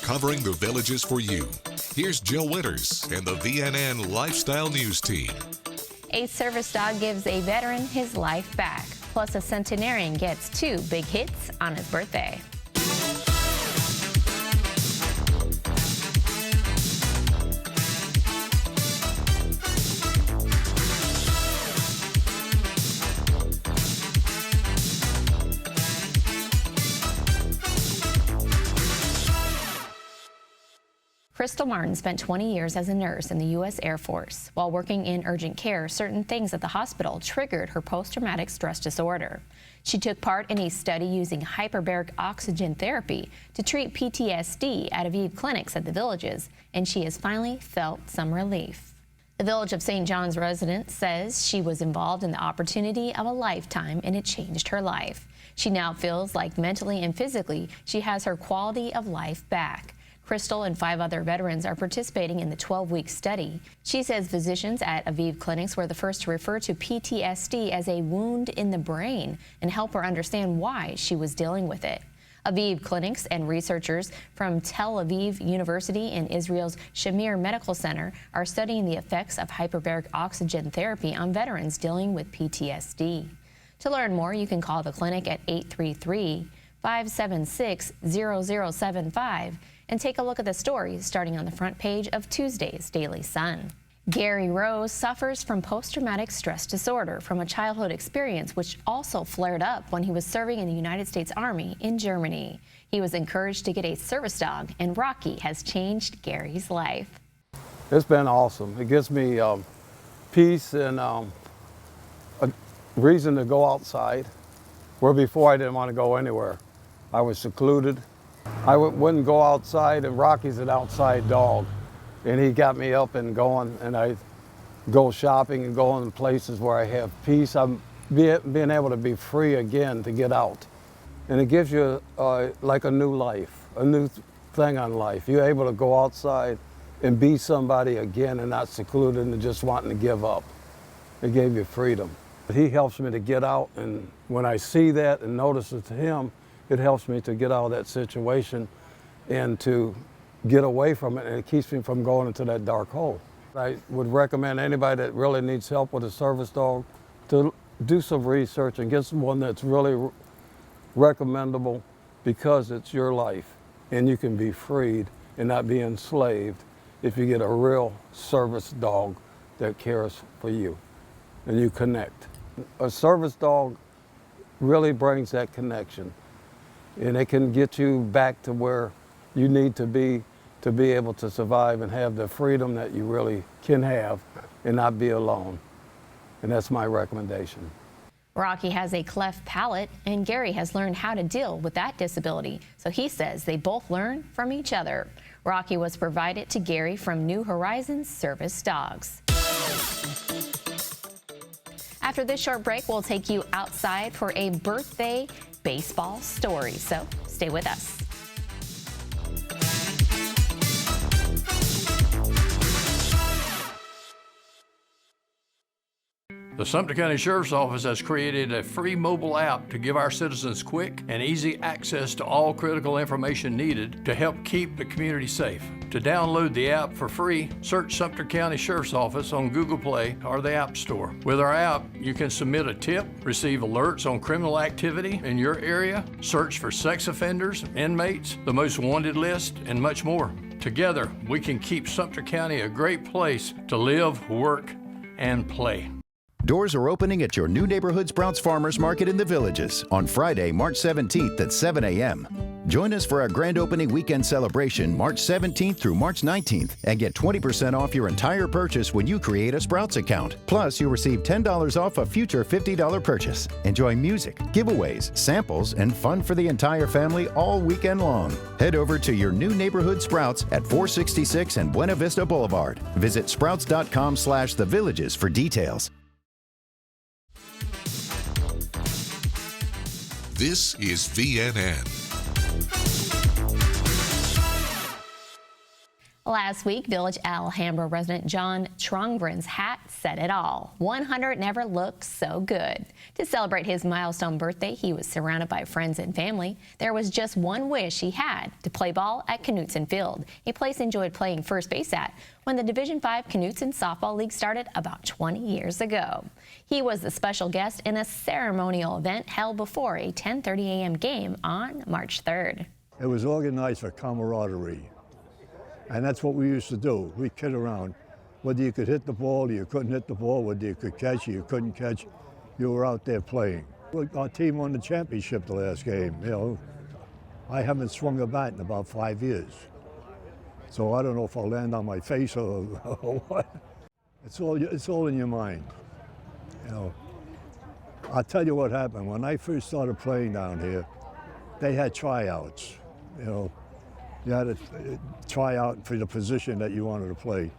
covering the Villages for you. Here's Jill Winters and the VNN Lifestyle News Team. A service dog gives a veteran his life back. Plus, a centenarian gets 2 big hits on his birthday. Crystal Martin spent 20 years as a nurse in the U.S. Air Force. While working in urgent care, certain things at the hospital triggered her post-traumatic stress disorder. She took part in a study using hyperbaric oxygen therapy to treat PTSD at Aviv clinics at the Villages, and she has finally felt some relief. The Village of St. John's resident says she was involved in the opportunity of a lifetime, and it changed her life. She now feels like mentally and physically she has her quality of life back. Crystal and 5 other veterans are participating in the 12-week study. She says physicians at Aviv clinics were the first to refer to PTSD as a wound in the brain and help her understand why she was dealing with it. Aviv clinics and researchers from Tel Aviv University and Israel's Shamir Medical Center are studying the effects of hyperbaric oxygen therapy on veterans dealing with PTSD. To learn more, you can call the clinic at 833-576-0075 and take a look at the story starting on the front page of Tuesday's Daily Sun. Gary Rose suffers from post-traumatic stress disorder from a childhood experience which also flared up when he was serving in the United States Army in Germany. He was encouraged to get a service dog, and Rocky has changed Gary's life. It's been awesome. It gives me peace and a reason to go outside, where before I didn't want to go anywhere. I was secluded. I wouldn't go outside, and Rocky's an outside dog, and he got me up and going, and I go shopping and go in places where I have peace. I'm being able to be free again to get out, and it gives you like a new life, a new thing on life. You're able to go outside and be somebody again and not secluded and just wanting to give up. It gave you freedom. He helps me to get out, and when I see that and notice it to him, it helps me to get out of that situation and to get away from it, and it keeps me from going into that dark hole. I would recommend anybody that really needs help with a service dog to do some research and get someone that's really recommendable, because it's your life and you can be freed and not be enslaved if you get a real service dog that cares for you and you connect. A service dog really brings that connection, and it can get you back to where you need to be able to survive and have the freedom that you really can have and not be alone. And that's my recommendation. Rocky has a cleft palate, and Gary has learned how to deal with that disability. So he says they both learn from each other. Rocky was provided to Gary from New Horizons Service Dogs. After this short break, we'll take you outside for a birthday baseball story. So stay with us. The Sumter County Sheriff's Office has created a free mobile app to give our citizens quick and easy access to all critical information needed to help keep the community safe. To download the app for free, search Sumter County Sheriff's Office on Google Play or the App Store. With our app, you can submit a tip, receive alerts on criminal activity in your area, search for sex offenders, inmates, the most wanted list, and much more. Together, we can keep Sumter County a great place to live, work, and play. Doors are opening at your new neighborhood Sprouts Farmers Market in the Villages on Friday, March 17th at 7 a.m. Join us for our grand opening weekend celebration March 17th through March 19th and get 20% off your entire purchase when you create a Sprouts account. Plus, you'll receive $10 off a future $50 purchase. Enjoy music, giveaways, samples, and fun for the entire family all weekend long. Head over to your new neighborhood Sprouts at 466 and Buena Vista Boulevard. Visit sprouts.com/thevillages for details. This is VNN. Last week, Village Alhambra resident John Trongren's hat said it all. 100 never looked so good. To celebrate his milestone birthday, he was surrounded by friends and family. There was just one wish he had, to play ball at Knutson Field, a place he enjoyed playing first base at when the Division V Knutson Softball League started about 20 years ago. He was the special guest in a ceremonial event held before a 10:30 a.m. game on March 3rd. It was organized for camaraderie. And that's what we used to do. We'd kid around. Whether you could hit the ball or you couldn't hit the ball, whether you could catch or you couldn't catch, you were out there playing. Our team won the championship the last game. You know, I haven't swung a bat in about 5 years. So I don't know if I'll land on my face or what. It's all in your mind. You know, I'll tell you what happened. When I first started playing down here, they had tryouts, you know. You had to try out for the position that you wanted to play.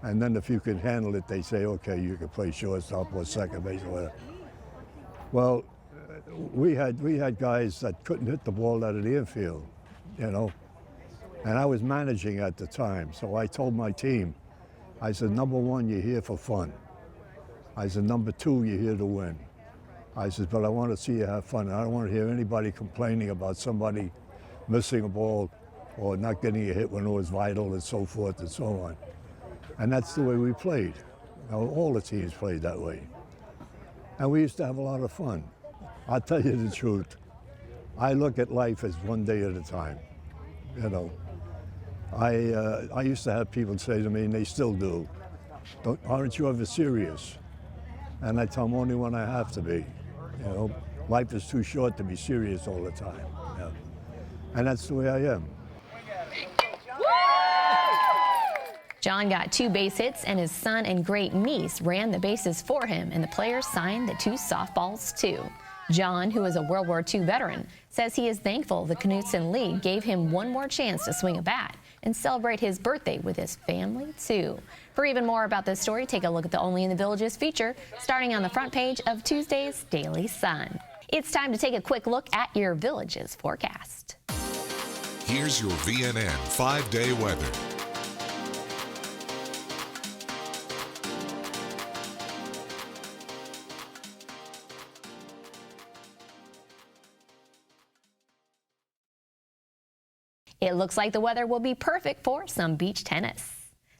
And then if you could handle it, they say, okay, you can play shortstop or second base or whatever. Well, we had guys that couldn't hit the ball out of the infield, you know. And I was managing at the time, so I told my team, I said, number one, you're here for fun. I said, number two, you're here to win. I said, but I want to see you have fun. I don't want to hear anybody complaining about somebody missing a ball or not getting a hit when it was vital and so forth and so on. And that's the way we played. You know, all the teams played that way. And we used to have a lot of fun. I'll tell you the truth. I look at life as one day at a time. You know, I used to have people say to me, and they still do, aren't you ever serious? And I tell them only when I have to be. You know, life is too short to be serious all the time. You know? And that's the way I am. John got 2 base hits, and his son and great niece ran the bases for him, and the players signed the 2 softballs too. John, who is a World War II veteran, says he is thankful the Knutson League gave him one more chance to swing a bat and celebrate his birthday with his family too. For even more about this story, take a look at the Only in the Villages feature starting on the front page of Tuesday's Daily Sun. It's time to take a quick look at your Villages forecast. Here's your VNN 5-day weather. It looks like the weather will be perfect for some beach tennis.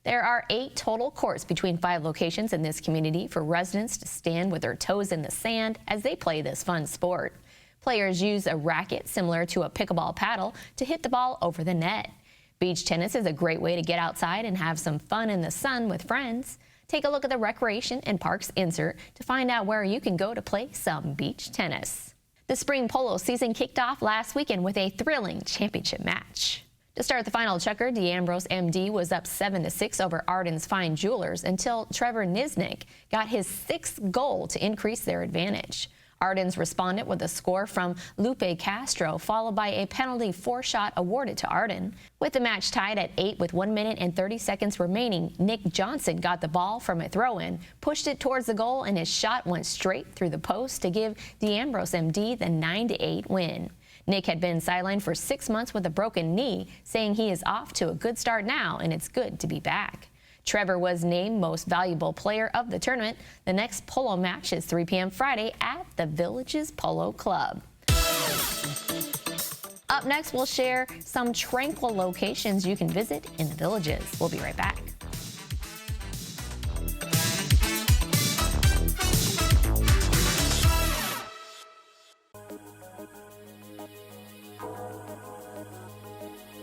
There are 8 total courts between 5 locations in this community for residents to stand with their toes in the sand as they play this fun sport. Players use a racket similar to a pickleball paddle to hit the ball over the net. Beach tennis is a great way to get outside and have some fun in the sun with friends. Take a look at the Recreation and Parks insert to find out where you can go to play some beach tennis. The spring polo season kicked off last weekend with a thrilling championship match. To start the final checker, D'Ambrose MD was up 7-6 over Arden's Fine Jewelers until Trevor Nisnik got his 6th goal to increase their advantage. Arden's responded with a score from Lupe Castro, followed by a penalty 4-shot awarded to Arden. With the match tied at 8 with 1 minute and 30 seconds remaining, Nick Johnson got the ball from a throw-in, pushed it towards the goal, and his shot went straight through the post to give D'Ambrose MD the 9-8 win. Nick had been sidelined for 6 months with a broken knee, saying he is off to a good start now and it's good to be back. Trevor was named Most Valuable Player of the tournament. The next polo match is 3 p.m. Friday at the Villages Polo Club. Up next, we'll share some tranquil locations you can visit in the Villages. We'll be right back.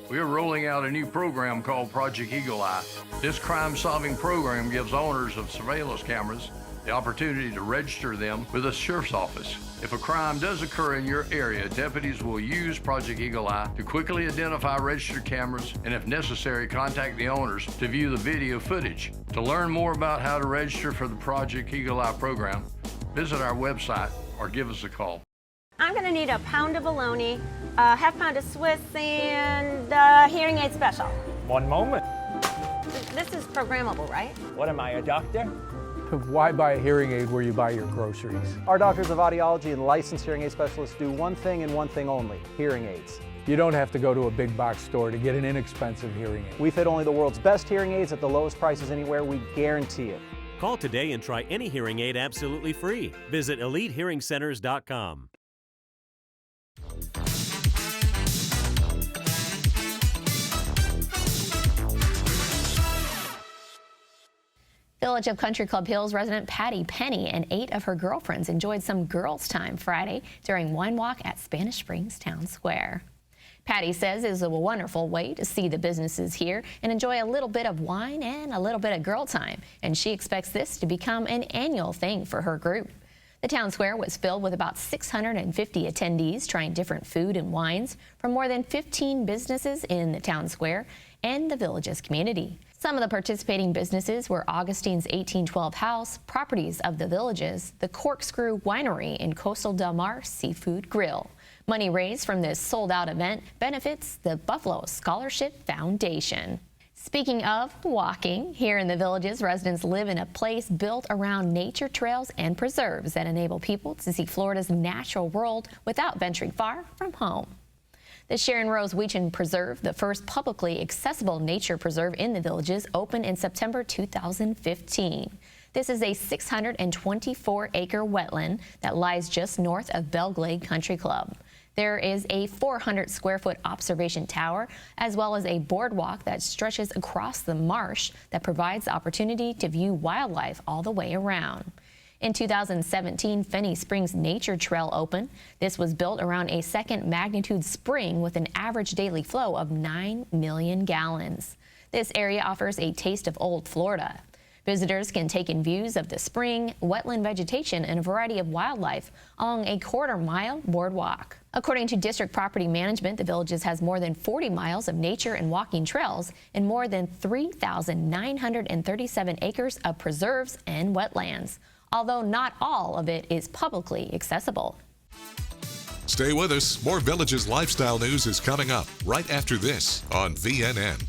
We are rolling out a new program called Project Eagle Eye. This crime-solving program gives owners of surveillance cameras the opportunity to register them with the sheriff's office. If a crime does occur in your area, deputies will use Project Eagle Eye to quickly identify registered cameras and, if necessary, contact the owners to view the video footage. To learn more about how to register for the Project Eagle Eye program, visit our website or give us a call. I'm going to need a pound of bologna, a half pound of Swiss, and hearing aid special. One moment. This is programmable, right? What am I, a doctor? Why buy a hearing aid where you buy your groceries? Our doctors of audiology and licensed hearing aid specialists do one thing and one thing only, hearing aids. You don't have to go to a big box store to get an inexpensive hearing aid. We fit only the world's best hearing aids at the lowest prices anywhere. We guarantee it. Call today and try any hearing aid absolutely free. Visit EliteHearingCenters.com. Village of Country Club Hills resident Patty Penny and 8 of her girlfriends enjoyed some girls' time Friday during Wine Walk at Spanish Springs Town Square. Patty says it is a wonderful way to see the businesses here and enjoy a little bit of wine and a little bit of girl time, and she expects this to become an annual thing for her group. The town square was filled with about 650 attendees trying different food and wines from more than 15 businesses in the town square and the village's community. Some of the participating businesses were Augustine's 1812 House, Properties of the Villages, the Corkscrew Winery, and Coastal Del Mar Seafood Grill. Money raised from this sold-out event benefits the Buffalo Scholarship Foundation. Speaking of walking, here in the Villages, residents live in a place built around nature trails and preserves that enable people to see Florida's natural world without venturing far from home. The Sharon Rose Weechan Preserve, the first publicly accessible nature preserve in the Villages, opened in September 2015. This is a 624-acre wetland that lies just north of Belle Glade Country Club. There is a 400-square-foot observation tower, as well as a boardwalk that stretches across the marsh that provides the opportunity to view wildlife all the way around. In 2017, Fenny Springs Nature Trail opened. This was built around a second-magnitude spring with an average daily flow of 9 million gallons. This area offers a taste of old Florida. Visitors can take in views of the spring, wetland vegetation, and a variety of wildlife along a quarter-mile boardwalk. According to District Property Management, the Villages has more than 40 miles of nature and walking trails and more than 3,937 acres of preserves and wetlands, although not all of it is publicly accessible. Stay with us. More Villages lifestyle news is coming up right after this on VNN.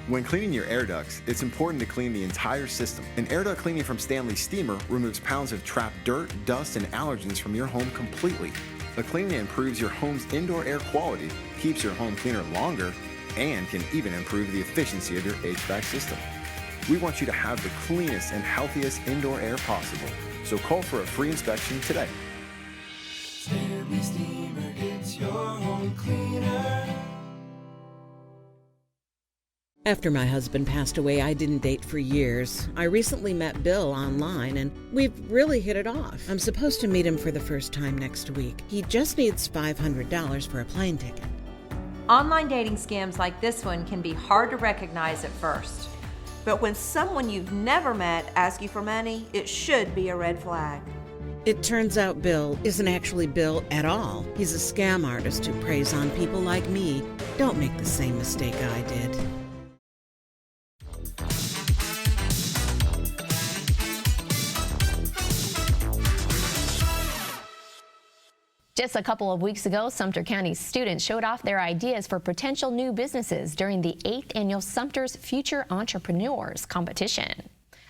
When cleaning your air ducts, it's important to clean the entire system. An air duct cleaning from Stanley Steamer removes pounds of trapped dirt, dust, and allergens from your home completely. The cleaning improves your home's indoor air quality, keeps your home cleaner longer, and can even improve the efficiency of your HVAC system. We want you to have the cleanest and healthiest indoor air possible, so call for a free inspection today. Stanley Steamer gets your home cleaner. After my husband passed away, I didn't date for years. I recently met Bill online, and we've really hit it off. I'm supposed to meet him for the first time next week. He just needs $500 for a plane ticket. Online dating scams like this one can be hard to recognize at first. But when someone you've never met asks you for money, it should be a red flag. It turns out Bill isn't actually Bill at all. He's a scam artist who preys on people like me. Don't make the same mistake I did. Just a couple of weeks ago, Sumter County students showed off their ideas for potential new businesses during the 8th annual Sumter's Future Entrepreneurs competition.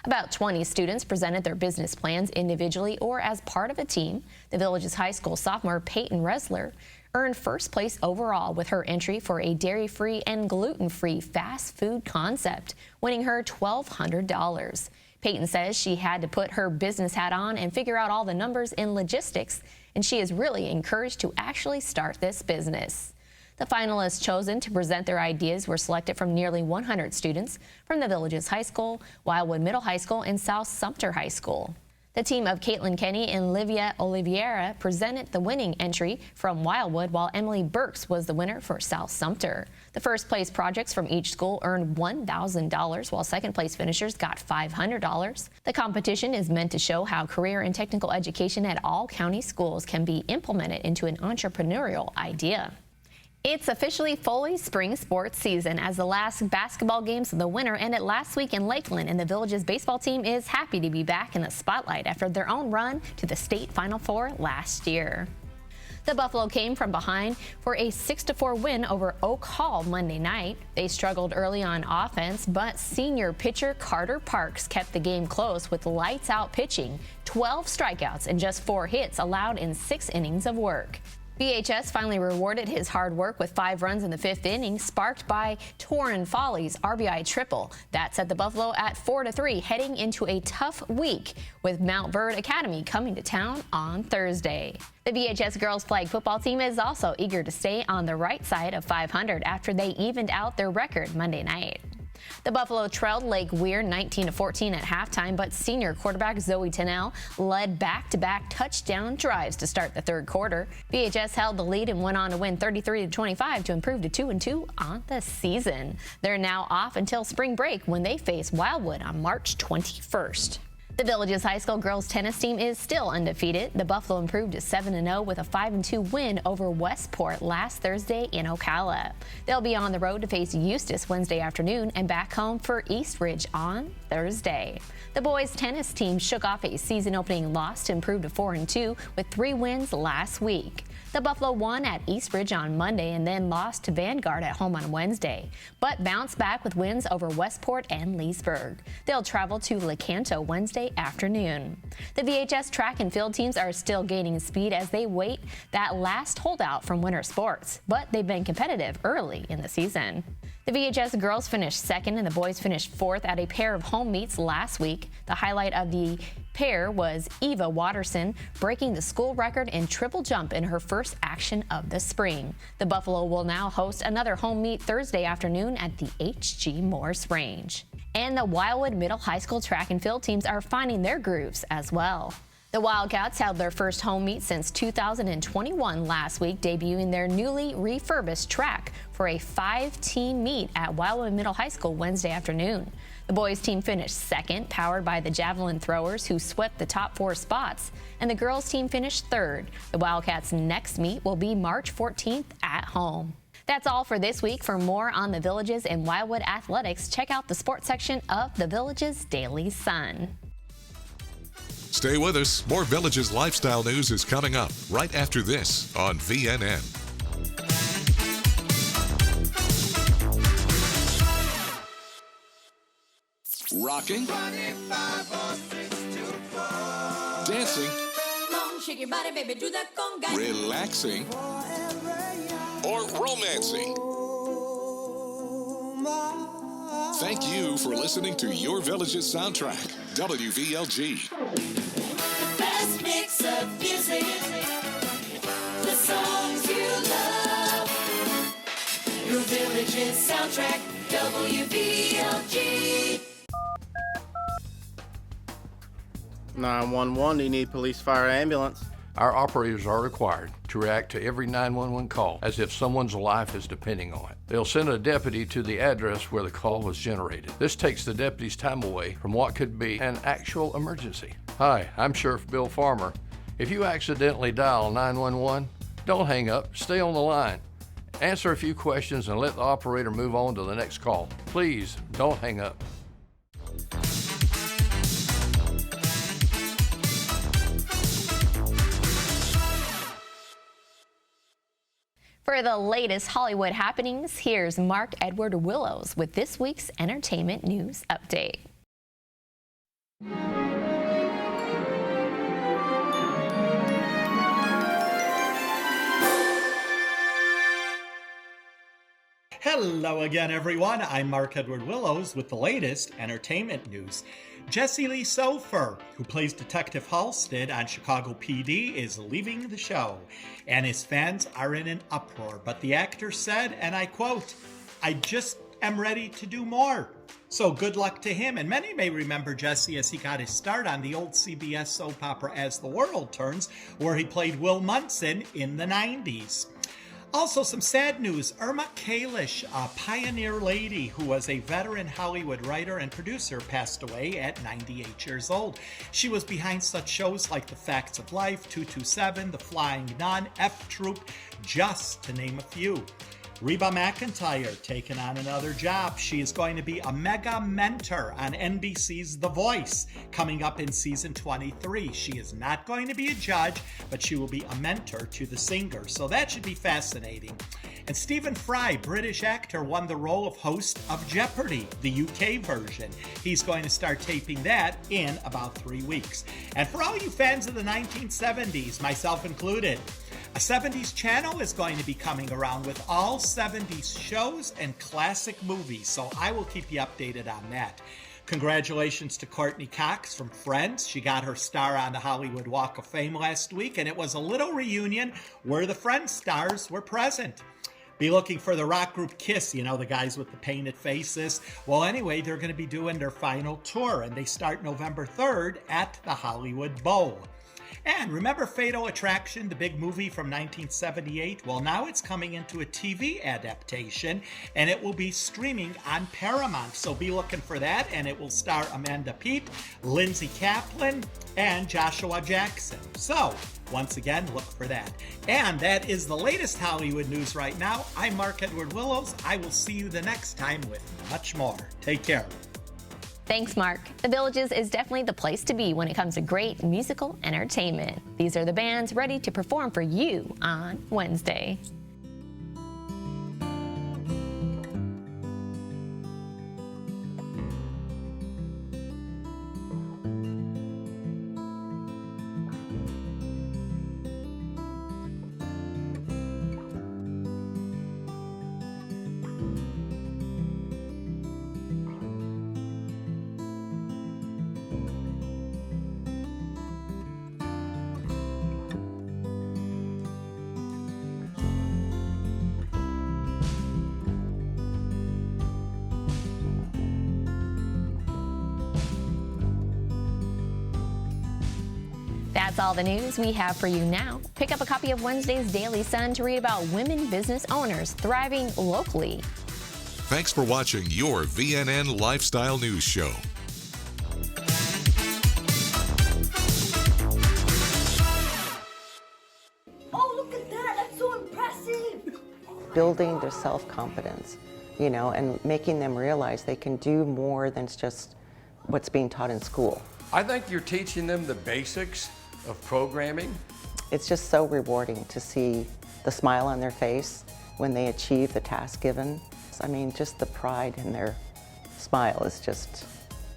About 20 students presented their business plans individually or as part of a team. The Villages High School sophomore Peyton Resler earned first place overall with her entry for a dairy-free and gluten-free fast food concept, winning her $1,200. Peyton says she had to put her business hat on and figure out all the numbers in logistics, and she is really encouraged to actually start this business. The finalists chosen to present their ideas were selected from nearly 100 students from the Villages High School, Wildwood Middle High School, and South Sumter High School. The team of Caitlin Kenny and Livia Oliveira presented the winning entry from Wildwood, while Emily Burks was the winner for South Sumter. The first place projects from each school earned $1,000, while second place finishers got $500. The competition is meant to show how career and technical education at all county schools can be implemented into an entrepreneurial idea. It's officially fully spring sports season as the last basketball games of the winter ended last week in Lakeland, and the Villages baseball team is happy to be back in the spotlight after their own run to the state Final Four last year. The Buffalo came from behind for a 6-4 win over Oak Hall Monday night. They struggled early on offense, but senior pitcher Carter Parks kept the game close with lights-out pitching, 12 strikeouts and just 4 hits allowed in 6 innings of work. VHS finally rewarded his hard work with 5 runs in the 5th inning, sparked by Torrin Foley's RBI triple. That set the Buffalo at 4-3, heading into a tough week with Mount Verde Academy coming to town on Thursday. The VHS girls flag football team is also eager to stay on the right side of 500 after they evened out their record Monday night. The Buffalo trailed Lake Weir 19-14 at halftime, but senior quarterback Zoe Tennell led back-to-back touchdown drives to start the third quarter. VHS held the lead and went on to win 33-25 to improve to 2-2 on the season. They're now off until spring break when they face Wildwood on March 21st. The Villages High School girls tennis team is still undefeated. The Buffalo improved to 7-0 with a 5-2 win over Westport last Thursday in Ocala. They'll be on the road to face Eustis Wednesday afternoon and back home for East Ridge on Thursday. The boys tennis team shook off a season-opening loss to improve to 4-2 with 3 wins last week. The Buffalo won at East Ridge on Monday and then lost to Vanguard at home on Wednesday, but bounced back with wins over Westport and Leesburg. They'll travel to Lecanto Wednesday afternoon. The VHS track and field teams are still gaining speed as they wait that last holdout from winter sports, but they've been competitive early in the season. The VHS girls finished second and the boys finished fourth at a pair of home meets last week. The highlight of the pair was Eva Watterson breaking the school record in triple jump in her first action of the spring. The Buffalo will now host another home meet Thursday afternoon at the H.G. Morse Range. And the Wildwood Middle High School track and field teams are finding their grooves as well. The Wildcats held their first home meet since 2021 last week, debuting their newly refurbished track for a 5-team meet at Wildwood Middle High School Wednesday afternoon. The boys team finished second, powered by the javelin throwers who swept the top 4 spots, and the girls team finished third. The Wildcats' next meet will be March 14th at home. That's all for this week. For more on the Villages and Wildwood athletics, check out the sports section of the Villages Daily Sun. Stay with us. More Villages lifestyle news is coming up right after this on VNN. Rocking. Dancing. Shake your body, baby, do that conga. Relaxing. Or romancing. Thank you for listening to Your Village's soundtrack, WVLG. The best mix of music, the songs you love. Your Village's soundtrack, WVLG. 911, do you need police, fire, ambulance? Our operators are required to react to every 911 call as if someone's life is depending on it. They'll send a deputy to the address where the call was generated. This takes the deputy's time away from what could be an actual emergency. Hi, I'm Sheriff Bill Farmer. If you accidentally dial 911, don't hang up, stay on the line. Answer a few questions and let the operator move on to the next call. Please, don't hang up. For the latest Hollywood happenings, here's Mark Edward Willows with this week's entertainment news update. Hello again, everyone. I'm Mark Edward Willows with the latest entertainment news. Jesse Lee Soffer, who plays Detective Halstead on Chicago PD, is leaving the show, and his fans are in an uproar. But the actor said, and I quote, "I just am ready to do more." So good luck to him. And many may remember Jesse as he got his start on the old CBS soap opera As the World Turns, where he played Will Munson in the 90s. Also, some sad news. Irma Kalish, a pioneer lady who was a veteran Hollywood writer and producer, passed away at 98 years old. She was behind such shows like The Facts of Life, 227, The Flying Nun, F Troop, just to name a few. Reba McEntire taking on another job. She is going to be a mega mentor on NBC's The Voice coming up in season 23. She is not going to be a judge, but she will be a mentor to the singer. So that should be fascinating. And Stephen Fry, British actor, won the role of host of Jeopardy, the UK version. He's going to start taping that in about 3 weeks. And for all you fans of the 1970s, myself included, a 70s channel is going to be coming around with all 70s shows and classic movies, so I will keep you updated on that. Congratulations to Courtney Cox from Friends. She got her star on the Hollywood Walk of Fame last week, and it was a little reunion where the Friends stars were present. Be looking for the rock group Kiss, you know, the guys with the painted faces. Well, anyway, they're going to be doing their final tour, and they start November 3rd at the Hollywood Bowl. And remember Fatal Attraction, the big movie from 1978? Well, now it's coming into a TV adaptation, and it will be streaming on Paramount. So be looking for that, and it will star Amanda Peet, Lindsay Kaplan, and Joshua Jackson. So, once again, look for that. And that is the latest Hollywood news right now. I'm Mark Edward Willows. I will see you the next time with much more. Take care. Thanks, Mark. The Villages is definitely the place to be when it comes to great musical entertainment. These are the bands ready to perform for you on Wednesday. That's all the news we have for you now. Pick up a copy of Wednesday's Daily Sun to read about women business owners thriving locally. Thanks for watching your VNN Lifestyle News Show. Oh, look at that. That's so impressive. Building their self-confidence, you know, and making them realize they can do more than just what's being taught in school. I think you're teaching them the basics of programming. It's just so rewarding to see the smile on their face when they achieve the task given. I mean, just the pride in their smile is just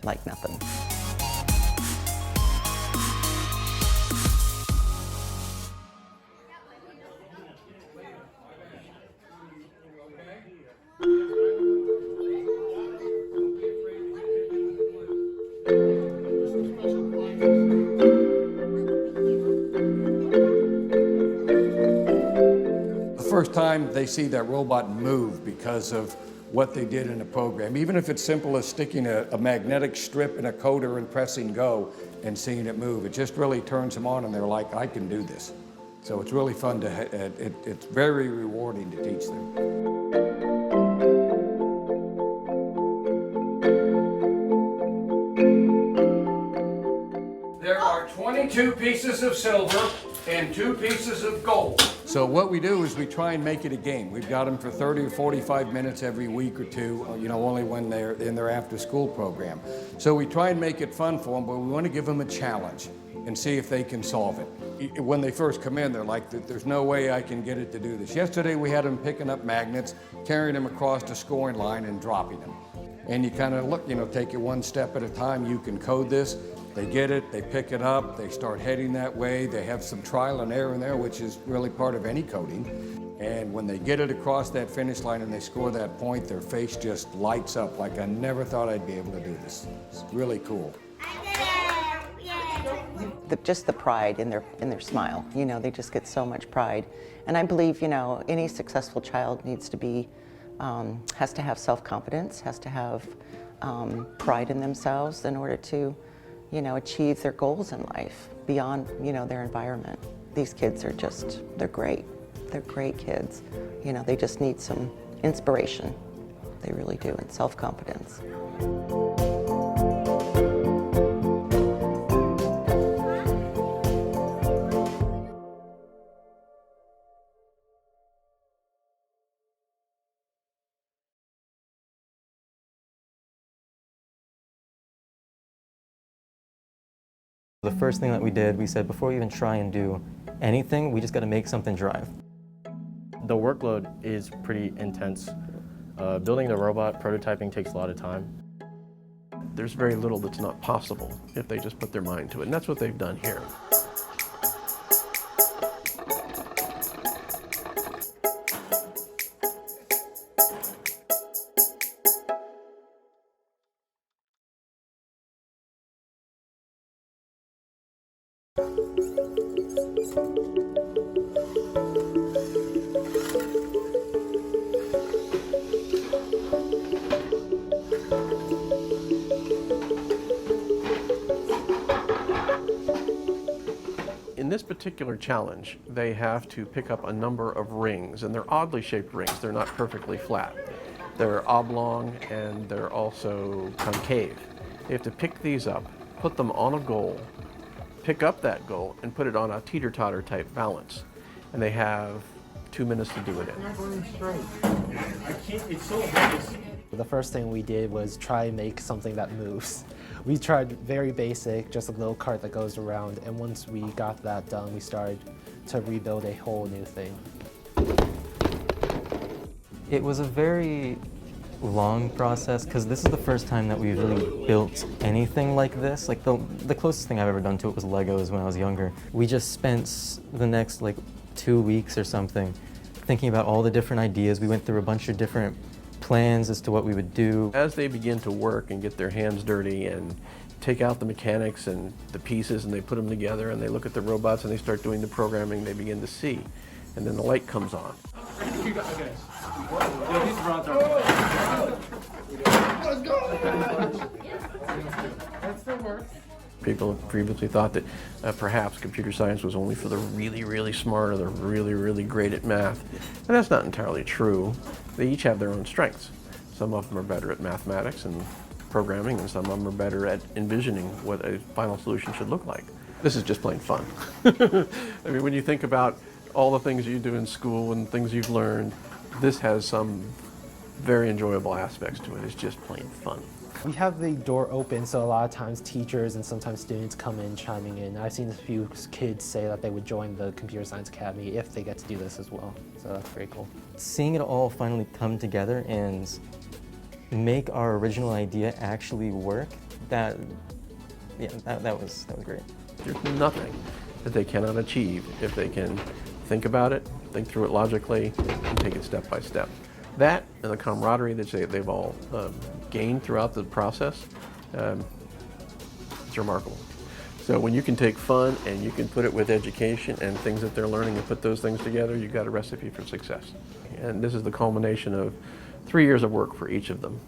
like nothing. First time they see that robot move because of what they did in the program, even if it's simple as sticking a magnetic strip in a coder and pressing go and seeing it move, it just really turns them on and they're like, I can do this. So it's really fun to, it's very rewarding to teach them. There are 22 pieces of silver and 2 pieces of gold. So what we do is we try and make it a game. We've got them for 30 or 45 minutes every week or two, you know, only when they're in their after-school program. So we try and make it fun for them, but we want to give them a challenge and see if they can solve it. When they first come in, they're like, there's no way I can get it to do this. Yesterday we had them picking up magnets, carrying them across the scoring line and dropping them. And you kind of look, you know, take it one step at a time. You can code this. They get it, they pick it up, they start heading that way. They have some trial and error in there, which is really part of any coding. And when they get it across that finish line and they score that point, their face just lights up like, I never thought I'd be able to do this. It's really cool. Just the pride in their smile, you know, they just get so much pride. And I believe, you know, any successful child needs to be, has to have self-confidence, has to have pride in themselves in order to, you know, achieve their goals in life beyond, you know, their environment. These kids are just, they're great. They're great kids. You know, they just need some inspiration. They really do, and self-confidence. The first thing that we did, we said before we even try and do anything, we just got to make something drive. The workload is pretty intense. Building the robot, prototyping takes a lot of time. There's very little that's not possible if they just put their mind to it, and that's what they've done here. In this particular challenge, they have to pick up a number of rings, and they're oddly shaped rings. They're not perfectly flat. They're oblong and they're also concave. They have to pick these up, put them on a goal, pick up that goal, and put it on a teeter-totter type balance. And they have 2 minutes to do it in. It's so obvious. The first thing we did was try and make something that moves. We tried very basic, just a little cart that goes around, and once we got that done, we started to rebuild a whole new thing. It was a very long process because this is the first time that we've really built anything like this. Like the closest thing I've ever done to it was Legos when I was younger. We just spent the next 2 weeks or something thinking about all the different ideas. We went through a bunch of different plans as to what we would do. As they begin to work and get their hands dirty and take out the mechanics and the pieces and they put them together and they look at the robots and they start doing the programming, they begin to see. And then the light comes on. People have previously thought that perhaps computer science was only for the really, really smart or the really, really great at math. And that's not entirely true. They each have their own strengths. Some of them are better at mathematics and programming, and some of them are better at envisioning what a final solution should look like. This is just plain fun. I mean, when you think about all the things you do in school and things you've learned, this has some very enjoyable aspects to it. It's just plain fun. We have the door open, so a lot of times teachers and sometimes students come in chiming in. I've seen a few kids say that they would join the Computer Science Academy if they get to do this as well, so that's pretty cool. Seeing it all finally come together and make our original idea actually work, that was great. There's nothing that they cannot achieve if they can think about it, think through it logically, and take it step by step. That and the camaraderie that they've all gained throughout the process, it's remarkable. So when you can take fun and you can put it with education and things that they're learning and put those things together, you've got a recipe for success. And this is the culmination of 3 years of work for each of them.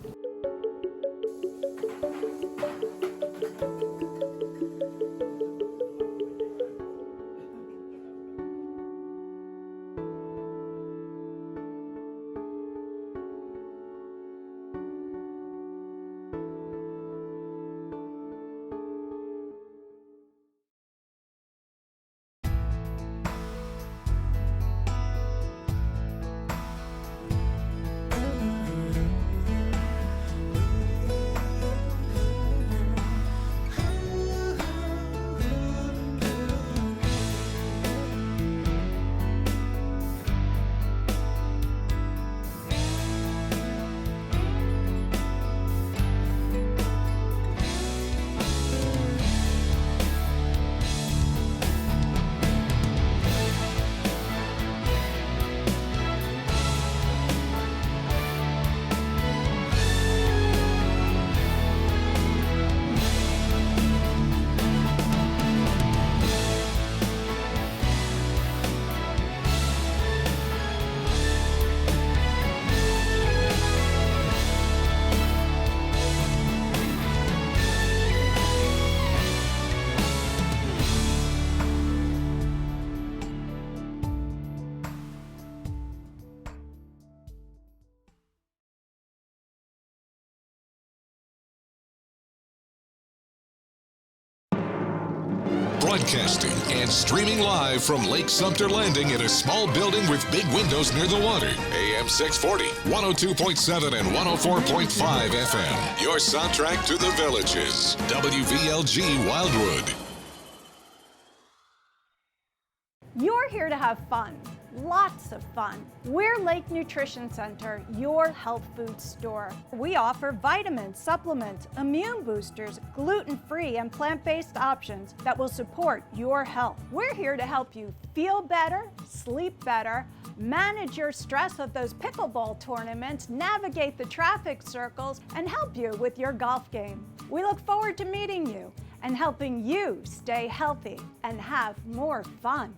Broadcasting and streaming live from Lake Sumter Landing in a small building with big windows near the water. AM 640, 102.7 and 104.5 FM. Your soundtrack to the Villages. WVLG Wildwood. You're here to have fun, lots of fun. We're Lake Nutrition Center, your health food store. We offer vitamins, supplements, immune boosters, gluten-free and plant-based options that will support your health. We're here to help you feel better, sleep better, manage your stress of those pickleball tournaments, navigate the traffic circles, and help you with your golf game. We look forward to meeting you and helping you stay healthy and have more fun.